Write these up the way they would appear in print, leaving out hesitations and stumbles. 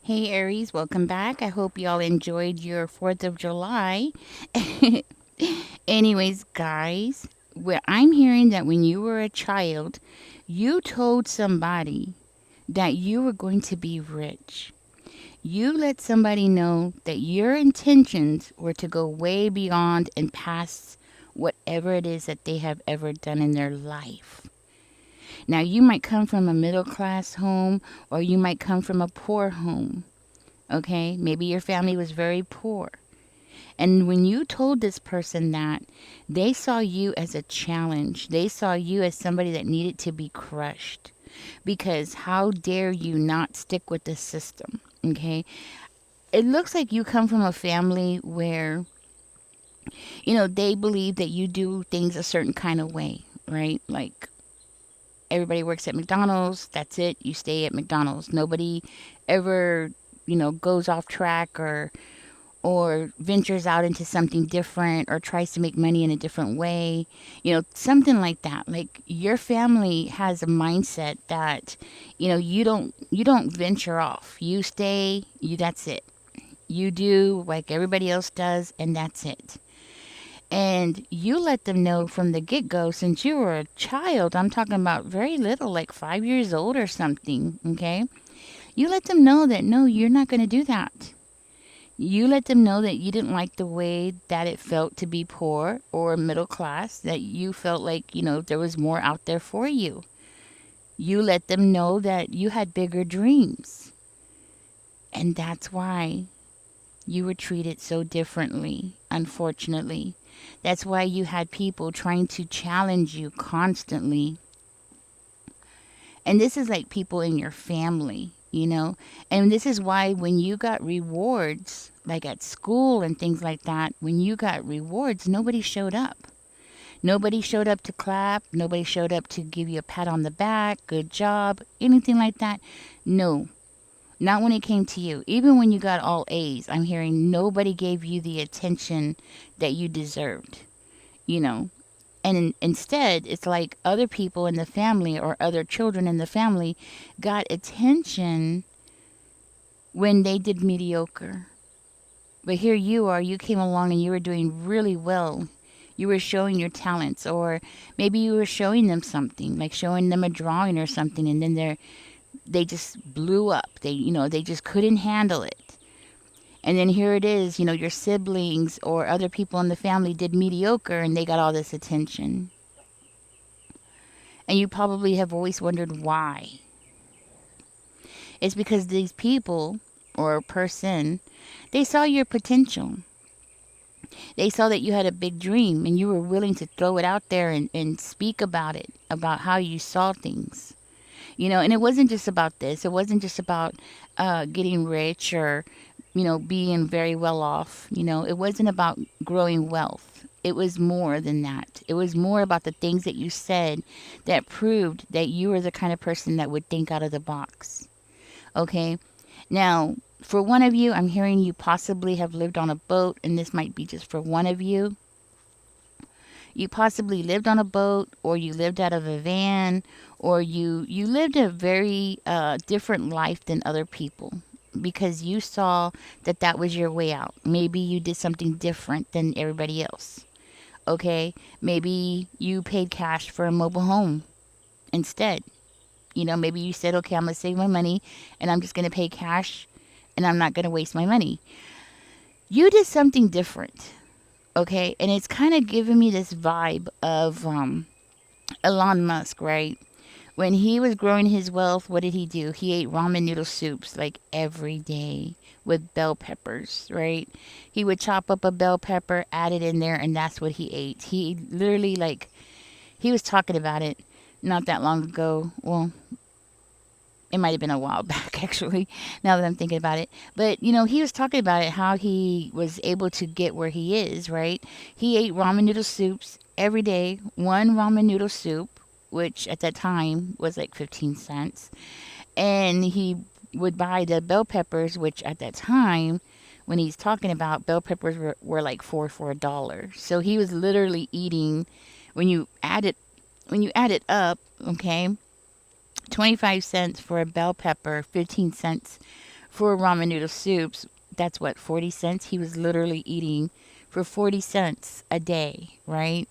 Hey Aries, welcome back. I hope y'all enjoyed your 4th of July. Anyways, guys, I'm hearing that when you were a child, you told somebody that you were going to be rich. You let somebody know that your intentions were to go way beyond and past whatever it is that they have ever done in their life. Now, you might come from a middle class home or you might come from a poor home. Okay, maybe your family was very poor. And when you told this person that, they saw you as a challenge. They saw you as somebody that needed to be crushed. Because how dare you not stick with the system? Okay, it looks like you come from a family where, they believe that you do things a certain kind of way, right? Like everybody works at McDonald's, that's it, you stay at McDonald's. Nobody ever, goes off track or ventures out into something different or tries to make money in a different way, something like that. Like your family has a mindset that, you don't venture off. You stay, that's it. You do like everybody else does, and that's it. And you let them know from the get go, since you were a child, I'm talking about very little, like 5 years old or something, okay? You let them know that no, you're not going to do that. You let them know that you didn't like the way that it felt to be poor or middle class, that you felt like, there was more out there for you. You let them know that you had bigger dreams. And that's why you were treated so differently, unfortunately. That's why you had people trying to challenge you constantly. And this is like people in your family. And this is why when you got rewards, like at school and things like that, when you got rewards, nobody showed up. Nobody showed up to clap. Nobody showed up to give you a pat on the back, good job, anything like that. No, not when it came to you. Even when you got all A's, I'm hearing nobody gave you the attention that you deserved, you know. And instead, it's like other people in the family or other children in the family got attention when they did mediocre. But here you are, you came along and you were doing really well. You were showing your talents, or maybe you were showing them something, like showing them a drawing or something, and then they just blew up. They just couldn't handle it. And then here it is, your siblings or other people in the family did mediocre and they got all this attention. And you probably have always wondered why. It's because these people or person, they saw your potential. They saw that you had a big dream and you were willing to throw it out there and speak about it, about how you saw things. And it wasn't just about this. It wasn't just about getting rich or, being very well off. It wasn't about growing wealth. It was more than that. It was more about the things that you said that proved that you were the kind of person that would think out of the box. Okay? Now, for one of you, I'm hearing you possibly have lived on a boat, and this might be just for one of you. You possibly lived on a boat, or you lived out of a van, or you lived a very different life than other people because you saw that that was your way out. Maybe you did something different than everybody else. Okay, maybe you paid cash for a mobile home instead. Maybe you said, okay, I'm going to save my money and I'm just going to pay cash and I'm not going to waste my money. You did something different. Okay, and it's kind of giving me this vibe of Elon Musk, right? When he was growing his wealth, what did he do? He ate ramen noodle soups like every day with bell peppers, right? He would chop up a bell pepper, add it in there, and that's what he ate. He literally, like, he was talking about it not that long ago. Well, it might have been a while back, actually, now that I'm thinking about it. But, he was talking about it, how he was able to get where he is, right? He ate ramen noodle soups every day, one ramen noodle soup, which at that time was like 15 cents. And he would buy the bell peppers, which at that time, when he's talking about bell peppers were like four for $1. So he was literally eating, when you add it up, okay, 25 cents for a bell pepper, 15 cents for ramen noodle soups, that's what, 40 cents? He was literally eating for 40 cents a day, right?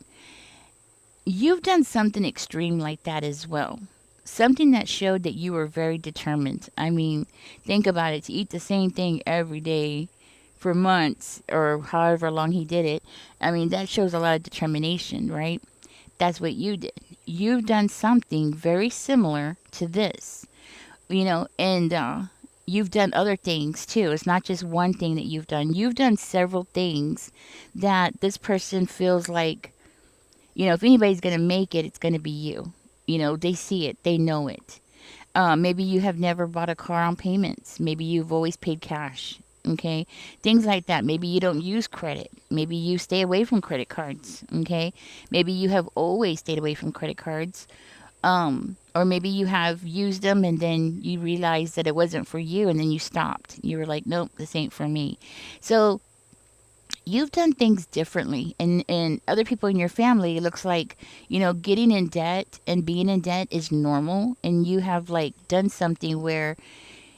You've done something extreme like that as well. Something that showed that you were very determined. I mean, think about it, to eat the same thing every day for months or however long he did it. I mean, that shows a lot of determination, right? That's what you did. You've done something very similar to this, and you've done other things too. It's not just one thing that you've done. You've done several things that this person feels like, if anybody's going to make it, it's going to be you. They see it, they know it. Maybe you have never bought a car on payments. Maybe you've always paid cash. Okay. Things like that. Maybe you don't use credit. Maybe you stay away from credit cards. Okay. Maybe you have always stayed away from credit cards. Or maybe you have used them and then you realized that it wasn't for you and then you stopped. You were like, nope, this ain't for me. So you've done things differently, and other people in your family, it looks like, getting in debt and being in debt is normal, and you have like done something where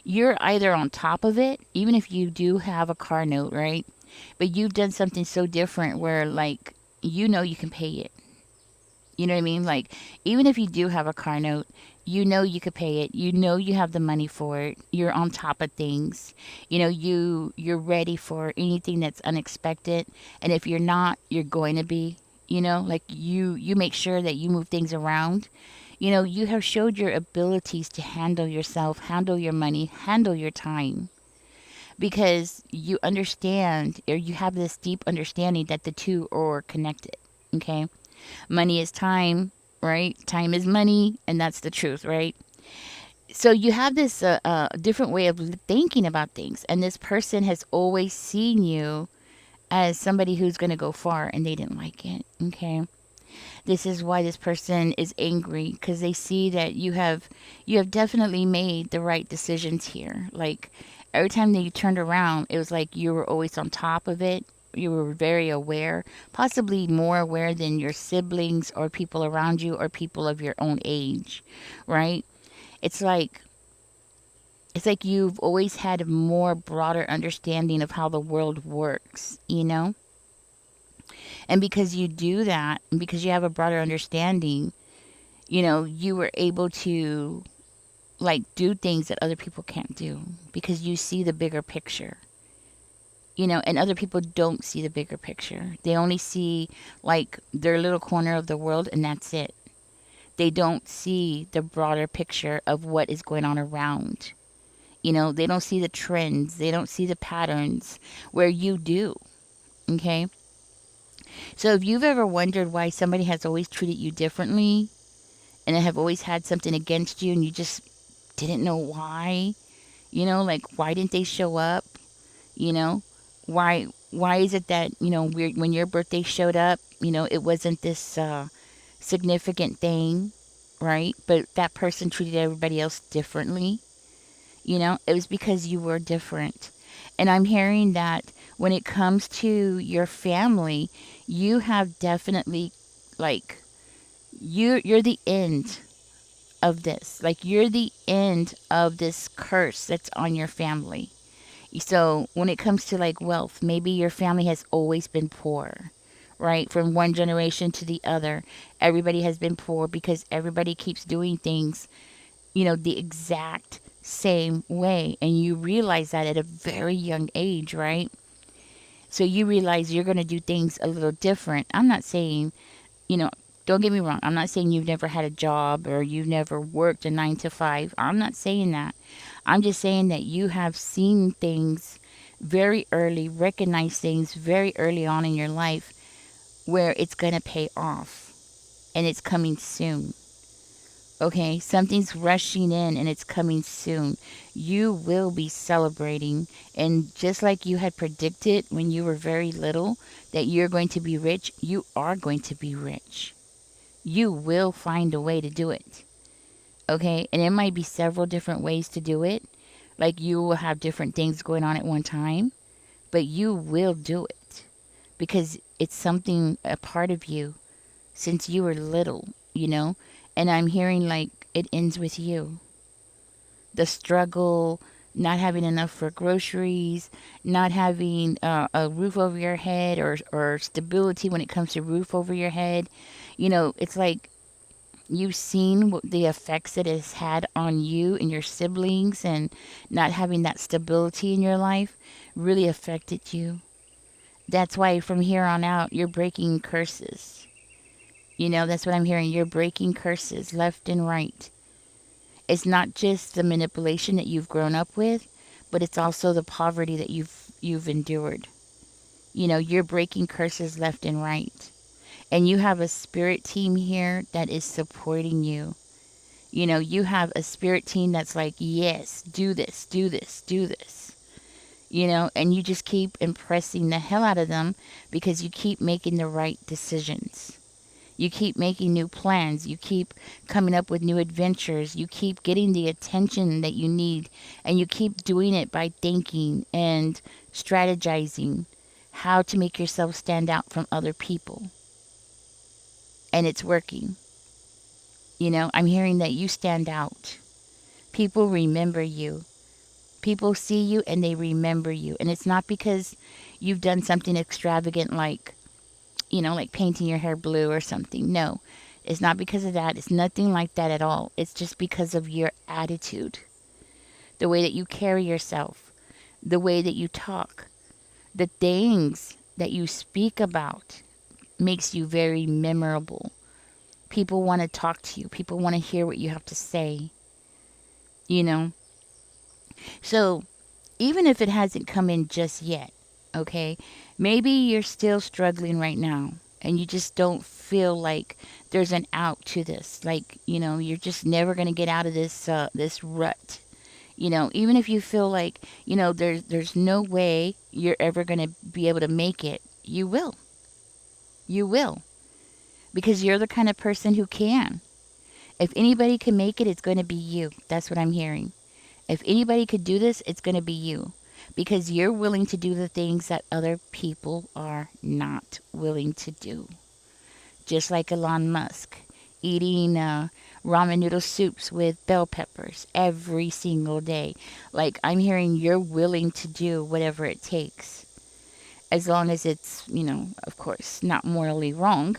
you're either on top of it, even if you do have a car note, right? But you've done something so different where, like, you can pay it. You know what I mean? Like, even if you do have a car note, you could pay it. You have the money for it. You're on top of things. You're ready for anything that's unexpected. And if you're not, you're going to be. Like, you make sure that you move things around. You have showed your abilities to handle yourself, handle your money, handle your time, because you understand, or you have this deep understanding that the two are connected. Okay? Money is time, right? Time is money, and that's the truth, right? So you have this different way of thinking about things, and this person has always seen you as somebody who's going to go far, and they didn't like it. Okay, this is why this person is angry, because they see that you have definitely made the right decisions here. Like, every time that you turned around, it was like you were always on top of it. You were very aware, possibly more aware than your siblings or people around you or people of your own age, right? It's like it's like you've always had a more broader understanding of how the world works. And because you do that, and because you have a broader understanding, you were able to, like, do things that other people can't do because you see the bigger picture. And other people don't see the bigger picture. They only see, like, their little corner of the world, and that's it. They don't see the broader picture of what is going on around. They don't see the trends, they don't see the patterns where you do. Okay? So if you've ever wondered why somebody has always treated you differently and they have always had something against you and you just didn't know why, like, why didn't they show up? You know, why is it that, when your birthday showed up, it wasn't this significant thing, right? But that person treated everybody else differently. It was because you were different. And I'm hearing that when it comes to your family, you have definitely, like, you're the end of this. Like, you're the end of this curse that's on your family. So when it comes to, like, wealth, maybe your family has always been poor, right? From one generation to the other, everybody has been poor because everybody keeps doing things, the exact same way. And you realize that at a very young age, right? So you realize you're going to do things a little different. I'm not saying, you know, don't get me wrong. I'm not saying you've never had a job or you've never worked a 9 to 5. I'm not saying that. I'm just saying that you have seen things very early, recognized things very early on in your life where it's going to pay off and it's coming soon. Okay, something's rushing in and it's coming soon. You will be celebrating. And just like you had predicted when you were very little that you're going to be rich, you are going to be rich. You will find a way to do it. Okay, and it might be several different ways to do it. Like, you will have different things going on at one time, but you will do it because it's something, a part of you since you were little. And I'm hearing, like, it ends with you. The struggle, not having enough for groceries, not having a roof over your head, or stability when it comes to roof over your head. It's like you've seen what the effects it has had on you and your siblings, and not having that stability in your life really affected you. That's why from here on out, you're breaking curses. That's what I'm hearing. You're breaking curses left and right. It's not just the manipulation that you've grown up with, but it's also the poverty that you've endured. You're breaking curses left and right. And you have a spirit team here that is supporting you. You have a spirit team that's like, yes, do this, do this, do this. And you just keep impressing the hell out of them because you keep making the right decisions. You keep making new plans. You keep coming up with new adventures. You keep getting the attention that you need. And you keep doing it by thinking and strategizing how to make yourself stand out from other people. And it's working. I'm hearing that you stand out. People remember you. People see you and they remember you. And it's not because you've done something extravagant like painting your hair blue or something. No, it's not because of that. It's nothing like that at all. It's just because of your attitude, the way that you carry yourself, the way that you talk, the things that you speak about makes you very memorable. People want to talk to you. People want to hear what you have to say, you know? So even if it hasn't come in just yet, okay, maybe you're still struggling right now and you just don't feel like there's an out to this. Like, you're just never going to get out of this rut. Even if you feel like, there's no way you're ever going to be able to make it, you will. You will. Because you're the kind of person who can. If anybody can make it, it's going to be you. That's what I'm hearing. If anybody could do this, it's going to be you. Because you're willing to do the things that other people are not willing to do. Just like Elon Musk, eating ramen noodle soups with bell peppers every single day. Like, I'm hearing you're willing to do whatever it takes. As long as it's, of course, not morally wrong,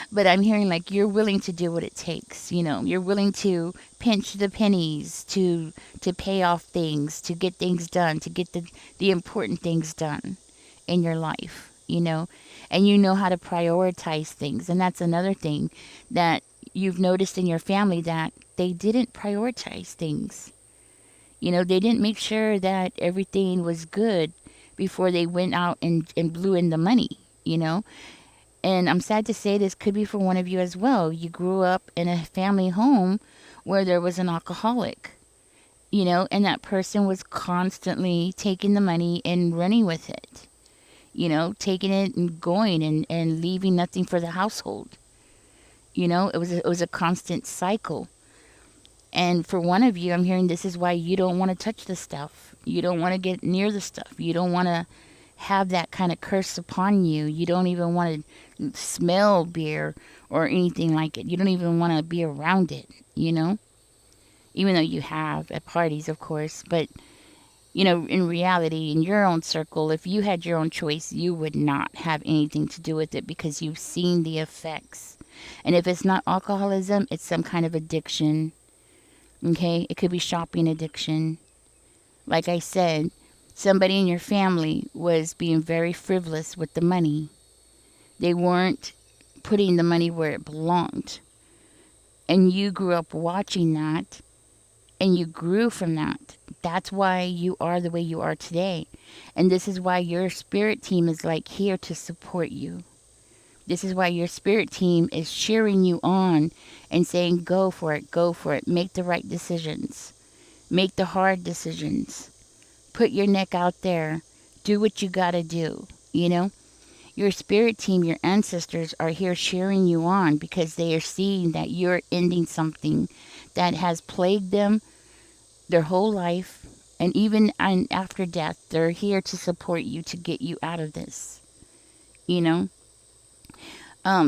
but I'm hearing like you're willing to do what it takes. You're willing to pinch the pennies to pay off things, to get things done, to get the important things done in your life, and you know how to prioritize things. And that's another thing that you've noticed in your family, that they didn't prioritize things. They didn't make sure that everything was good before they went out and blew in the money. And I'm sad to say this could be for one of you as well. You grew up in a family home where there was an alcoholic, and that person was constantly taking the money and running with it, taking it and going and leaving nothing for the household. It was a constant cycle. And for one of you, I'm hearing this is why you don't want to touch the stuff. You don't want to get near the stuff. You don't want to have that kind of curse upon you. You don't even want to smell beer or anything like it. You don't even want to be around it. Even though you have at parties, of course. But, in reality, in your own circle, if you had your own choice, you would not have anything to do with it because you've seen the effects. And if it's not alcoholism, it's some kind of addiction. Okay, it could be shopping addiction. Like I said, somebody in your family was being very frivolous with the money. They weren't putting the money where it belonged. And you grew up watching that, and you grew from that. That's why you are the way you are today. And this is why your spirit team is like here to support you. This is why your spirit team is cheering you on and saying, go for it, make the right decisions, make the hard decisions, put your neck out there, do what you gotta do, Your spirit team, your ancestors are here cheering you on because they are seeing that you're ending something that has plagued them their whole life, and even after death, they're here to support you to get you out of this,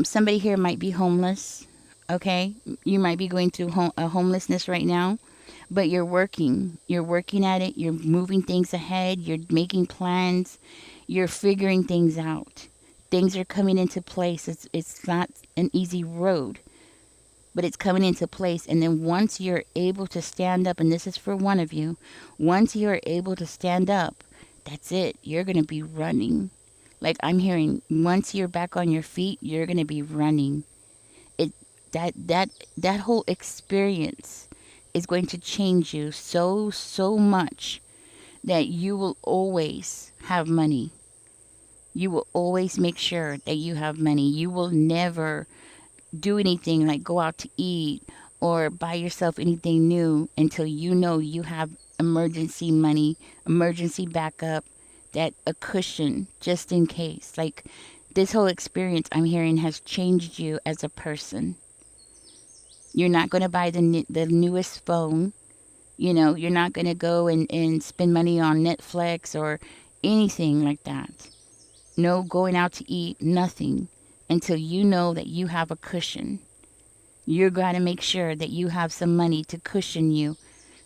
Somebody here might be homeless. Okay, you might be going through homelessness right now. But you're working at it, you're moving things ahead, you're making plans, you're figuring things out. Things are coming into place. It's not an easy road, but it's coming into place. And then once you're able to stand up, and this is for one of you, once you're able to stand up, that's it. You're going to be running. Like I'm hearing, once you're back on your feet, you're going to be running. It that whole experience is going to change you so much that you will always have money. You will always make sure that you have money. You will never do anything like go out to eat or buy yourself anything new until you know you have emergency money, emergency backup, that a cushion just in case. Like this whole experience I'm hearing has changed you as a person. You're not going to buy the newest phone. You're not going to go and spend money on Netflix or anything like that. No going out to eat, nothing until you know that you have a cushion. You're going to make sure that you have some money to cushion you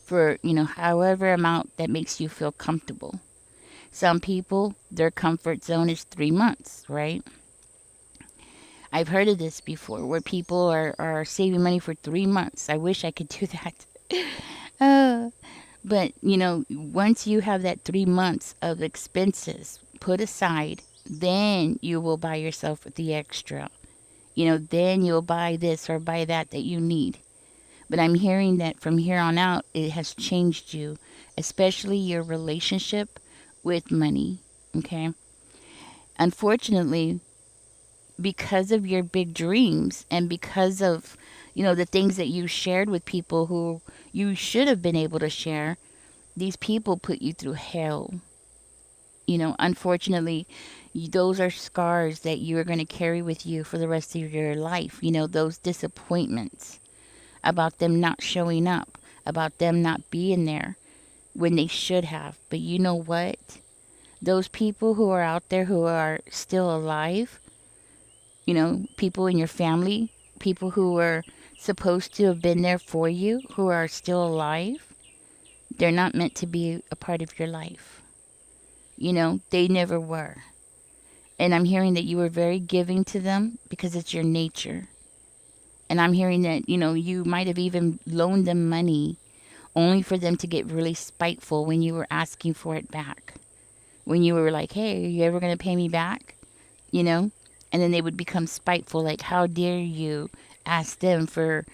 for, however amount that makes you feel comfortable. Some people, their comfort zone is 3 months, right? I've heard of this before where people are saving money for 3 months. I wish I could do that. uh, but, once you have that 3 months of expenses put aside, then you will buy yourself the extra. Then you'll buy this or buy that you need. But I'm hearing that from here on out, it has changed you, especially your relationship with money. Okay. Unfortunately, because of your big dreams and because of, the things that you shared with people who you should have been able to share, these people put you through hell. Unfortunately, those are scars that you are going to carry with you for the rest of your life. Those disappointments about them not showing up, about them not being there when they should have. But you know what? Those people who are out there who are still alive, people in your family, people who were supposed to have been there for you, who are still alive, they're not meant to be a part of your life. They never were. And I'm hearing that you were very giving to them because it's your nature. And I'm hearing that, you might have even loaned them money only for them to get really spiteful when you were asking for it back. When you were like, hey, are you ever going to pay me back? You know? And then they would become spiteful, like, how dare you ask them for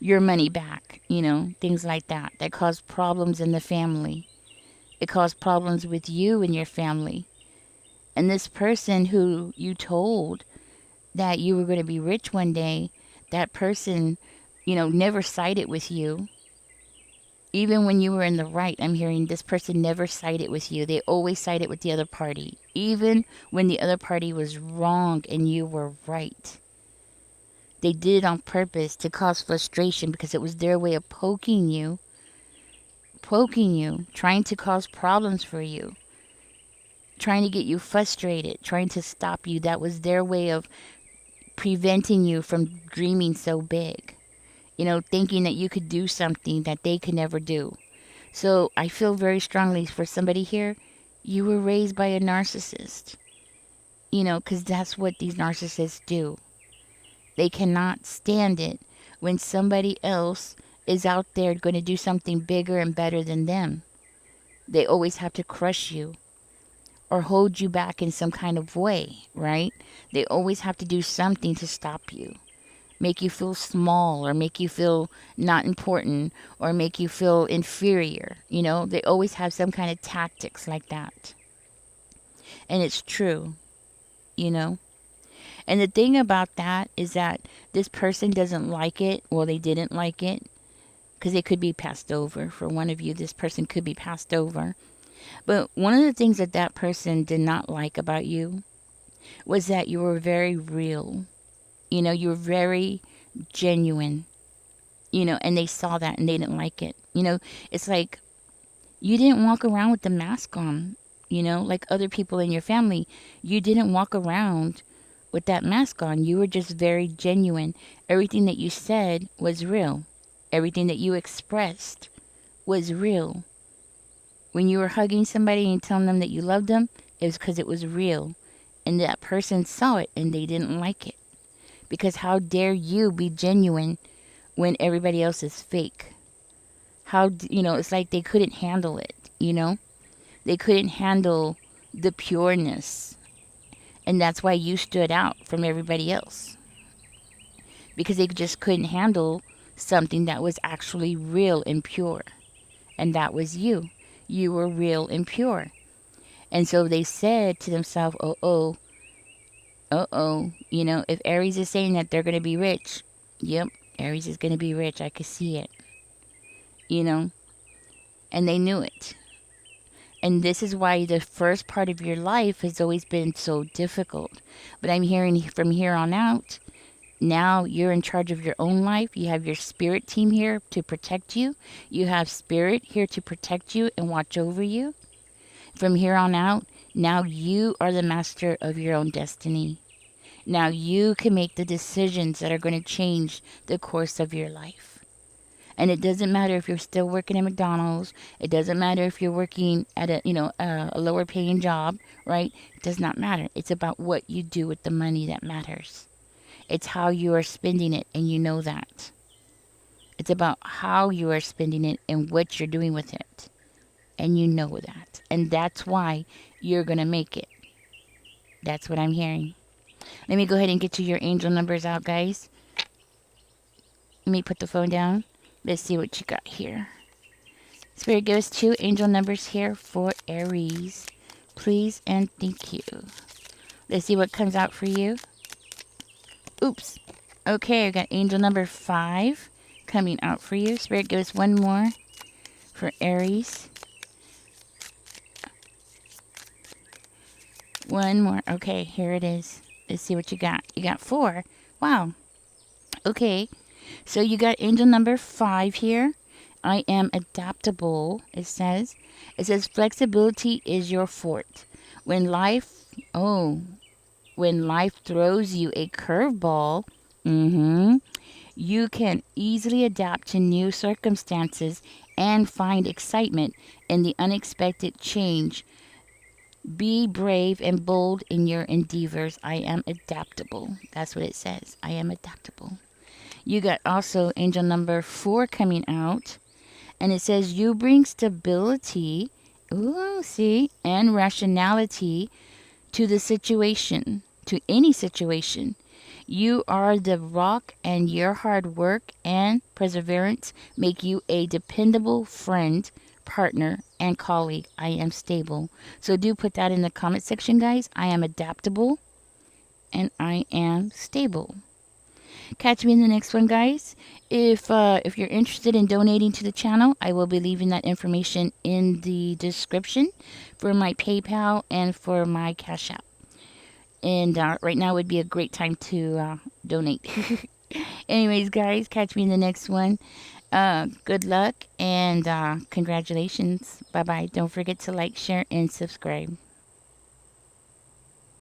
your money back? Things like that. That caused problems in the family. It caused problems with you and your family. And this person who you told that you were going to be rich one day, that person, never sided with you. Even when you were in the right, I'm hearing this person never sided with you. They always sided with the other party. Even when the other party was wrong and you were right. They did it on purpose to cause frustration because it was their way of poking you, trying to cause problems for you, trying to get you frustrated, trying to stop you. That was their way of preventing you from dreaming so big. Thinking that you could do something that they could never do. So I feel very strongly for somebody here. You were raised by a narcissist. Because that's what these narcissists do. They cannot stand it when somebody else is out there going to do something bigger and better than them. They always have to crush you or hold you back in some kind of way, right? They always have to do something to stop you. Make you feel small or make you feel not important or make you feel inferior. They always have some kind of tactics like that. And it's true, you know. And the thing about that is that this person doesn't like it. Well, they didn't like it because it could be passed over. For one of you, this person could be passed over. But one of the things that that person did not like about you was that you were very real. You were very genuine, and they saw that and they didn't like it. It's like you didn't walk around with the mask on, like other people in your family. You didn't walk around with that mask on. You were just very genuine. Everything that you said was real. Everything that you expressed was real. When you were hugging somebody and telling them that you loved them, it was because it was real. And that person saw it and they didn't like it. Because how dare you be genuine when everybody else is fake? It's like they couldn't handle it. They couldn't handle the pureness. And that's why you stood out from everybody else. Because they just couldn't handle something that was actually real and pure. And that was you. You were real and pure. And so they said to themselves, if Aries is saying that they're going to be rich, yep, Aries is going to be rich. I could see it, you know, and they knew it. And this is why the first part of your life has always been so difficult. But I'm hearing from here on out, now you're in charge of your own life. You have your spirit team here to protect you. You have spirit here to protect you and watch over you. From here on out, now you are the master of your own destiny. Now you can make the decisions that are going to change the course of your life. And it doesn't matter if you're still working at McDonald's. It doesn't matter if you're working at a lower paying job, right? It does not matter. It's about what you do with the money that matters. It's how you are spending it, and you know that. It's about how you are spending it and what you're doing with it. And you know that. And that's why you're going to make it. That's what I'm hearing. Let me go ahead and get you your angel numbers out, guys. Let me put the phone down. Let's see what you got here. Spirit, give us 2 angel numbers here for Aries. Please and thank you. Let's see what comes out for you. Oops. Okay, I got angel number 5 coming out for you. Spirit, give us 1 more for Aries. 1 more. Okay, here it is. Let's see what you got. You got 4. Wow. Okay. So you got angel number 5 here. I am adaptable, it says. It says flexibility is your fort. When life throws you a curveball, you can easily adapt to new circumstances and find excitement in the unexpected change. Be brave and bold in your endeavors. I am adaptable. That's what it says. I am adaptable. You got also angel number 4 coming out. And it says you bring stability, and rationality to the situation, to any situation. You are the rock, and your hard work and perseverance make you a dependable friend, partner, and colleague. I am stable. So do put that in the comment section, guys. I am adaptable and I am stable. Catch me in the next one, guys. If you're interested in donating to the channel, I will be leaving that information in the description for my PayPal and for my Cash App. And right now would be a great time to donate. Anyways, guys, catch me in the next one. Good luck and congratulations. Bye-bye. Don't forget to like, share, and subscribe.